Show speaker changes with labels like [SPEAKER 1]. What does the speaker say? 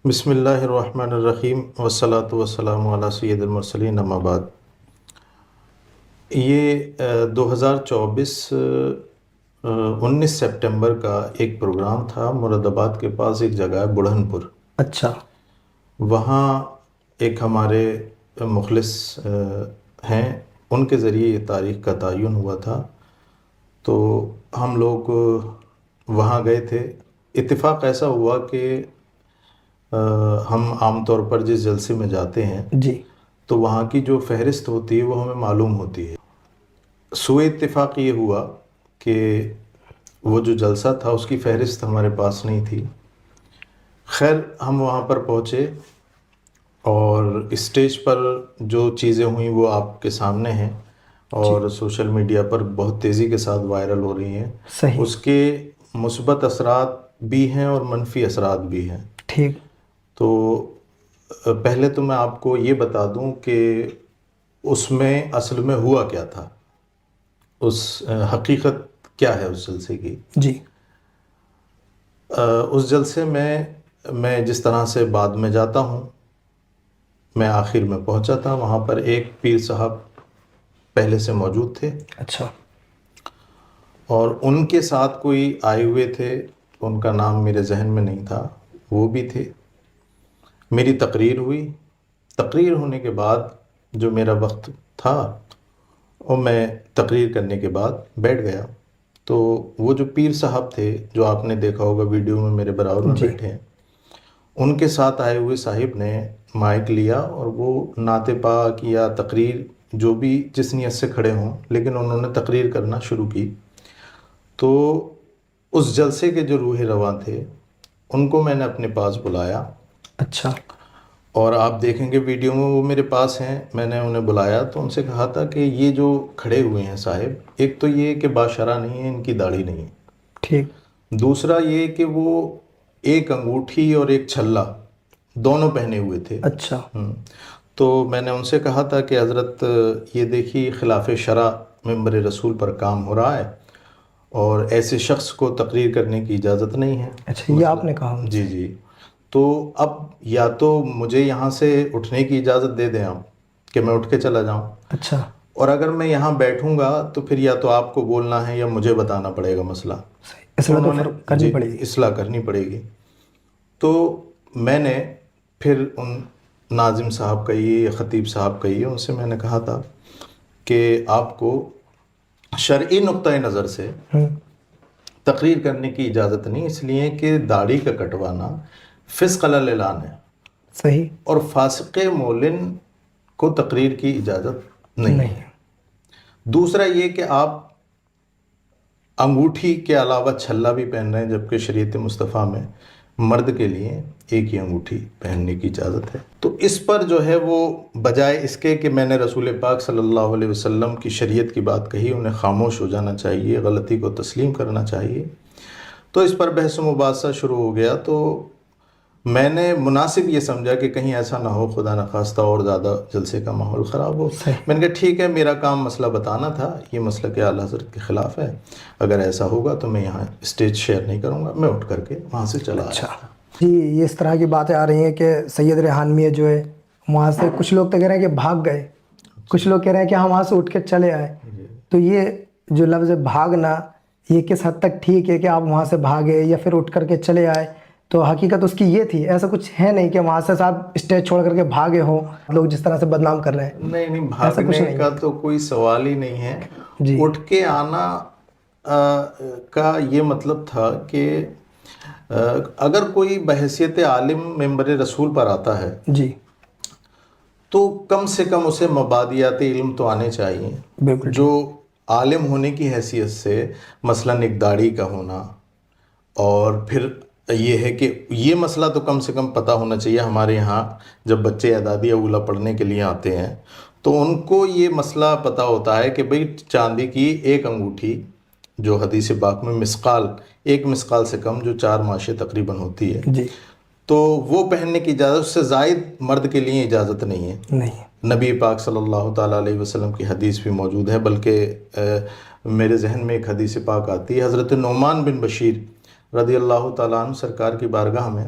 [SPEAKER 1] بسم اللہ الرحمن الرحیم والصلاة والسلام علی سید المرسلین اما بعد۔ یہ 2024 19 سپٹمبر کا ایک پروگرام تھا مراد آباد کے پاس، ایک جگہ ہے بڑھن پور۔
[SPEAKER 2] اچھا،
[SPEAKER 1] وہاں ایک ہمارے مخلص ہیں، ان کے ذریعے یہ تاریخ کا تعین ہوا تھا، تو ہم لوگ وہاں گئے تھے۔ اتفاق ایسا ہوا کہ ہم عام طور پر جس جلسے میں جاتے ہیں
[SPEAKER 2] جی
[SPEAKER 1] تو وہاں کی جو فہرست ہوتی ہے وہ ہمیں معلوم ہوتی ہے۔ سوء اتفاق یہ ہوا کہ وہ جو جلسہ تھا اس کی فہرست ہمارے پاس نہیں تھی۔ خیر ہم وہاں پر پہنچے اور اسٹیج پر جو چیزیں ہوئیں وہ آپ کے سامنے ہیں اور سوشل میڈیا پر بہت تیزی کے ساتھ وائرل ہو رہی ہیں۔
[SPEAKER 2] صحیح،
[SPEAKER 1] اس کے مثبت اثرات بھی ہیں اور منفی اثرات بھی ہیں۔
[SPEAKER 2] ٹھیک،
[SPEAKER 1] تو پہلے تو میں آپ کو یہ بتا دوں کہ اس میں اصل میں ہوا کیا تھا، اس حقیقت کیا ہے اس جلسے کی۔
[SPEAKER 2] جی
[SPEAKER 1] اس جلسے میں جس طرح سے بعد میں جاتا ہوں، میں آخر میں پہنچا تھا، وہاں پر ایک پیر صاحب پہلے سے موجود تھے
[SPEAKER 2] اچھا،
[SPEAKER 1] اور ان کے ساتھ کوئی آئے ہوئے تھے، ان کا نام میرے ذہن میں نہیں تھا، وہ بھی تھے۔ میری تقریر ہوئی، تقریر ہونے کے بعد جو میرا وقت تھا اور میں تقریر کرنے کے بعد بیٹھ گیا، تو وہ جو پیر صاحب تھے جو آپ نے دیکھا ہوگا ویڈیو میں میرے برابر میں
[SPEAKER 2] جی
[SPEAKER 1] بیٹھے ہیں، ان کے ساتھ آئے ہوئے صاحب نے مائک لیا اور وہ نعت پاک یا تقریر جو بھی جس نیت سے کھڑے ہوں، لیکن انہوں نے تقریر کرنا شروع کی۔ تو اس جلسے کے جو روح رواں تھے ان کو میں نے اپنے پاس بلایا،
[SPEAKER 2] اچھا،
[SPEAKER 1] اور آپ دیکھیں گے ویڈیو میں وہ میرے پاس ہیں۔ میں نے انہیں بلایا تو ان سے کہا تھا کہ یہ جو کھڑے ہوئے ہیں صاحب، ایک تو یہ کہ باشرہ نہیں ہے، ان کی داڑھی نہیں ہے،
[SPEAKER 2] ٹھیک،
[SPEAKER 1] دوسرا یہ کہ وہ ایک انگوٹھی اور ایک چھلا دونوں پہنے ہوئے تھے۔
[SPEAKER 2] اچھا،
[SPEAKER 1] تو میں نے ان سے کہا تھا کہ حضرت یہ دیکھیے خلاف شرع ممبر رسول پر کام ہو رہا ہے اور ایسے شخص کو تقریر کرنے کی اجازت نہیں ہے۔
[SPEAKER 2] اچھا، یہ آپ نے کہا ان
[SPEAKER 1] جی
[SPEAKER 2] سے؟
[SPEAKER 1] جی، تو اب یا تو مجھے یہاں سے اٹھنے کی اجازت دے دیں آپ کہ میں اٹھ کے چلا جاؤں،
[SPEAKER 2] اچھا،
[SPEAKER 1] اور اگر میں یہاں بیٹھوں گا تو پھر یا تو آپ کو بولنا ہے یا مجھے بتانا پڑے گا مسئلہ۔
[SPEAKER 2] صحیح،
[SPEAKER 1] تو
[SPEAKER 2] اصلاح تو
[SPEAKER 1] انہوں نے
[SPEAKER 2] پھر کرنی
[SPEAKER 1] جی
[SPEAKER 2] پڑے گی۔
[SPEAKER 1] اصلاح کرنی پڑے گی۔ تو میں نے پھر ان ناظم صاحب کہیے یا خطیب صاحب کہیے، ان سے میں نے کہا تھا کہ آپ کو شرعی نقطۂ نظر سے تقریر کرنے کی اجازت نہیں، اس لیے کہ داڑھی کا کٹوانا فسق علی الاعلان ہے،
[SPEAKER 2] صحیح،
[SPEAKER 1] اور فاسق مولن کو تقریر کی اجازت نہیں ہے۔ دوسرا یہ کہ آپ انگوٹھی کے علاوہ چھلا بھی پہن رہے ہیں، جبکہ شریعت مصطفیٰ میں مرد کے لیے ایک ہی انگوٹھی پہننے کی اجازت ہے۔ تو اس پر جو ہے وہ بجائے اس کے کہ میں نے رسول پاک صلی اللہ علیہ وسلم کی شریعت کی بات کہی، انہیں خاموش ہو جانا چاہیے، غلطی کو تسلیم کرنا چاہیے۔ تو اس پر بحث و مباحثہ شروع ہو گیا، تو میں نے مناسب یہ سمجھا کہ کہیں ایسا نہ ہو خدا نخواستہ اور زیادہ جلسے کا ماحول خراب ہو۔
[SPEAKER 2] صحیح،
[SPEAKER 1] میں نے کہا ٹھیک ہے، میرا کام مسئلہ بتانا تھا، یہ مسئلہ کہ اعلیٰ حضرت کے خلاف ہے، اگر ایسا ہوگا تو میں یہاں اسٹیج شیئر نہیں کروں گا۔ میں اٹھ کر کے وہاں سے چلا آیا
[SPEAKER 2] اچھا
[SPEAKER 1] تھا۔
[SPEAKER 2] جی، یہ اس طرح کی باتیں آ رہی ہیں کہ سید ریحانوی جو ہے وہاں سے کچھ لوگ تو کہہ رہے ہیں کہ بھاگ گئے، کچھ لوگ کہہ رہے ہیں کہ ہم وہاں سے اٹھ کے چلے آئے۔ تو یہ جو لفظ بھاگنا، یہ کس حد تک ٹھیک ہے کہ آپ وہاں سے بھاگے یا پھر اٹھ کر کے چلے آئے؟ تو حقیقت اس کی یہ تھی، ایسا کچھ ہے نہیں کہ وہاں سے صاحب اسٹیج چھوڑ کر کے بھاگے ہوں لوگ جس طرح سے بدنام کر رہے ہیں۔
[SPEAKER 1] نہیں نہیں،
[SPEAKER 2] ایسا کچھ
[SPEAKER 1] بھاگنے
[SPEAKER 2] نہیں
[SPEAKER 1] کا تو کوئی سوال ہی نہیں ہے۔
[SPEAKER 2] جی،
[SPEAKER 1] اٹھ کے آنا کا یہ مطلب تھا کہ اگر کوئی بحیثیت عالم ممبر رسول پر آتا ہے
[SPEAKER 2] جی،
[SPEAKER 1] تو کم سے کم اسے مبادیات علم تو آنے چاہیے،
[SPEAKER 2] بالکل
[SPEAKER 1] جو
[SPEAKER 2] ٹھیک،
[SPEAKER 1] عالم ہونے کی حیثیت سے، مثلاً ایک داڑھی کا ہونا، اور پھر یہ ہے کہ یہ مسئلہ تو کم سے کم پتہ ہونا چاہیے۔ ہمارے یہاں جب بچے اعدادیہ اولیٰ پڑھنے کے لیے آتے ہیں تو ان کو یہ مسئلہ پتہ ہوتا ہے کہ بھئی چاندی کی ایک انگوٹھی جو حدیث پاک میں ایک مسقال سے کم جو 4 ماشے تقریباً ہوتی ہے،
[SPEAKER 2] جی،
[SPEAKER 1] تو وہ پہننے کی اجازت، اس سے زائد مرد کے لیے اجازت نہیں ہے۔
[SPEAKER 2] نہیں،
[SPEAKER 1] نبی پاک صلی اللہ تعالیٰ علیہ وسلم کی حدیث بھی موجود ہے، بلکہ میرے ذہن میں ایک حدیث پاک آتی ہے، حضرت نعمان بن بشیر رضی اللہ تعالیٰ عنہ سرکار کی بارگاہ میں